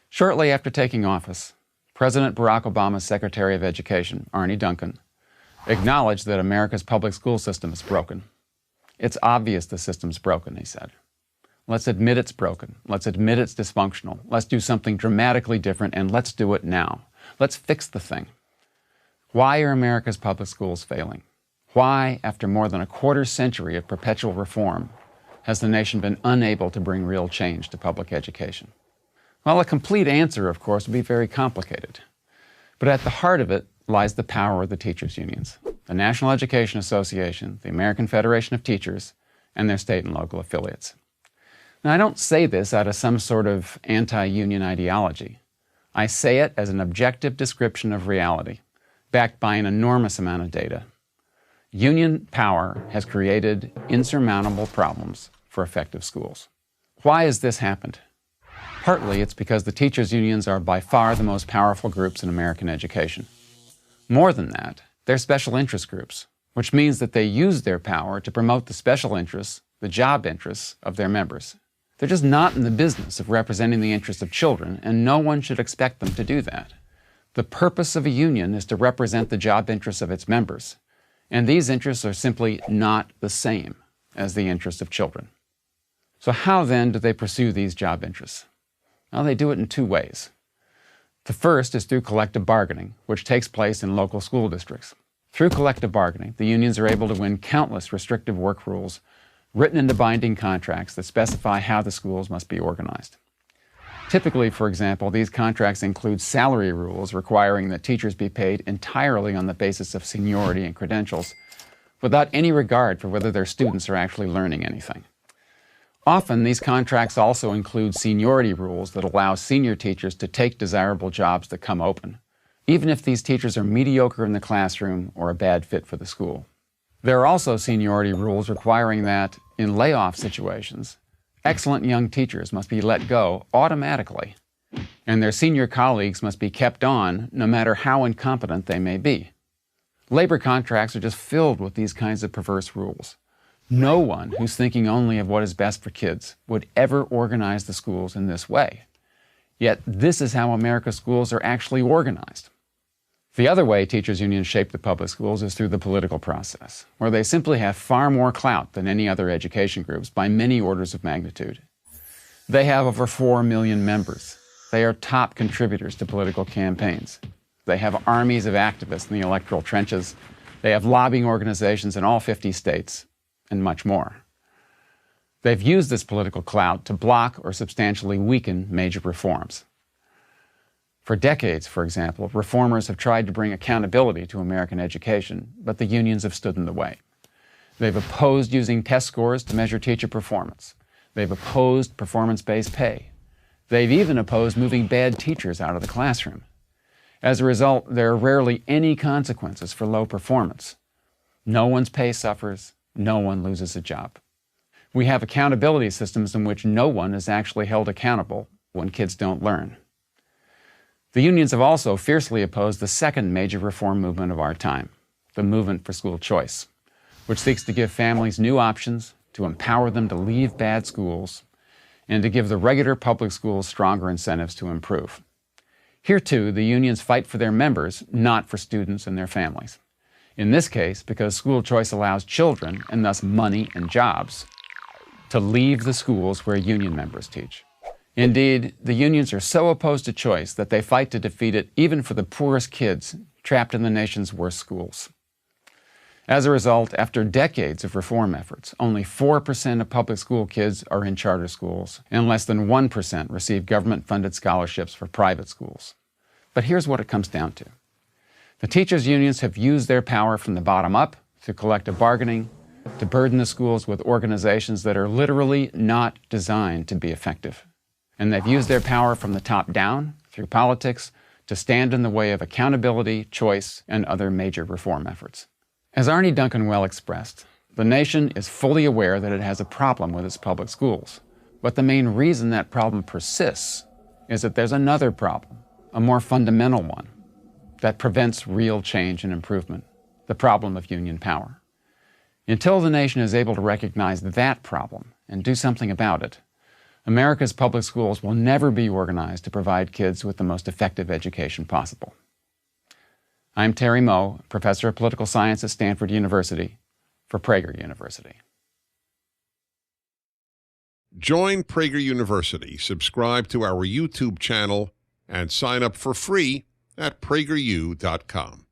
Shortly after taking office, President Barack Obama's Secretary of Education, Arne Duncan, acknowledged that America's public school system is broken. It's obvious the system's broken, he said. Let's admit it's broken. Let's admit it's dysfunctional. Let's do something dramatically different, and let's do it now. Let's fix the thing. Why are America's public schools failing? Why, after more than a quarter century of perpetual reform, has the nation been unable to bring real change to public education? Well, a complete answer, of course, would be very complicated. But at the heart of it lies the power of the teachers' unions, the National Education Association, the American Federation of Teachers, and their state and local affiliates. Now, I don't say this out of some sort of anti-union ideology. I say it as an objective description of reality, backed by an enormous amount of data. Union power has created insurmountable problems for effective schools. Why has this happened? Partly it's because the teachers' unions are by far the most powerful groups in American education. More than that, they're special interest groups, which means that they use their power to promote the special interests, the job interests of their members. They're just not in the business of representing the interests of children, and no one should expect them to do that. The purpose of a union is to represent the job interests of its members, and these interests are simply not the same as the interests of children. So how then do they pursue these job interests? Well, they do it in two ways. The first is through collective bargaining, which takes place in local school districts. Through collective bargaining, the unions are able to win countless restrictive work rules written into binding contracts that specify how the schools must be organized. Typically, for example, these contracts include salary rules requiring that teachers be paid entirely on the basis of seniority and credentials, without any regard for whether their students are actually learning anything. Often, these contracts also include seniority rules that allow senior teachers to take desirable jobs that come open, even if these teachers are mediocre in the classroom or a bad fit for the school. There are also seniority rules requiring that, in layoff situations, excellent young teachers must be let go automatically, and their senior colleagues must be kept on no matter how incompetent they may be. Labor contracts are just filled with these kinds of perverse rules. No one who's thinking only of what is best for kids would ever organize the schools in this way. Yet this is how America's schools are actually organized. The other way teachers' unions shape the public schools is through the political process, where they simply have far more clout than any other education groups by many orders of magnitude. They have over 4 million members. They are top contributors to political campaigns. They have armies of activists in the electoral trenches. They have lobbying organizations in all 50 states, and much more. They've used this political clout to block or substantially weaken major reforms. For decades, for example, reformers have tried to bring accountability to American education, but the unions have stood in the way. They've opposed using test scores to measure teacher performance. They've opposed performance-based pay. They've even opposed moving bad teachers out of the classroom. As a result, there are rarely any consequences for low performance. No one's pay suffers. No one loses a job. We have accountability systems in which no one is actually held accountable when kids don't learn. The unions have also fiercely opposed the second major reform movement of our time, the movement for school choice, which seeks to give families new options, to empower them to leave bad schools, and to give the regular public schools stronger incentives to improve. Here, too, the unions fight for their members, not for students and their families. In this case, because school choice allows children, and thus money and jobs, to leave the schools where union members teach. Indeed, the unions are so opposed to choice that they fight to defeat it even for the poorest kids trapped in the nation's worst schools. As a result, after decades of reform efforts, only 4% of public school kids are in charter schools, and less than 1% receive government-funded scholarships for private schools. But here's what it comes down to. The teachers' unions have used their power from the bottom up, through collective bargaining, to burden the schools with organizations that are literally not designed to be effective. And they've used their power from the top down, through politics, to stand in the way of accountability, choice, and other major reform efforts. As Arne Duncan well expressed, the nation is fully aware that it has a problem with its public schools. But the main reason that problem persists is that there's another problem, a more fundamental one, that prevents real change and improvement, the problem of union power. Until the nation is able to recognize that problem and do something about it, America's public schools will never be organized to provide kids with the most effective education possible. I'm Terry Moe, professor of political science at Stanford University, for Prager University. Join Prager University, subscribe to our YouTube channel, and sign up for free at prageru.com.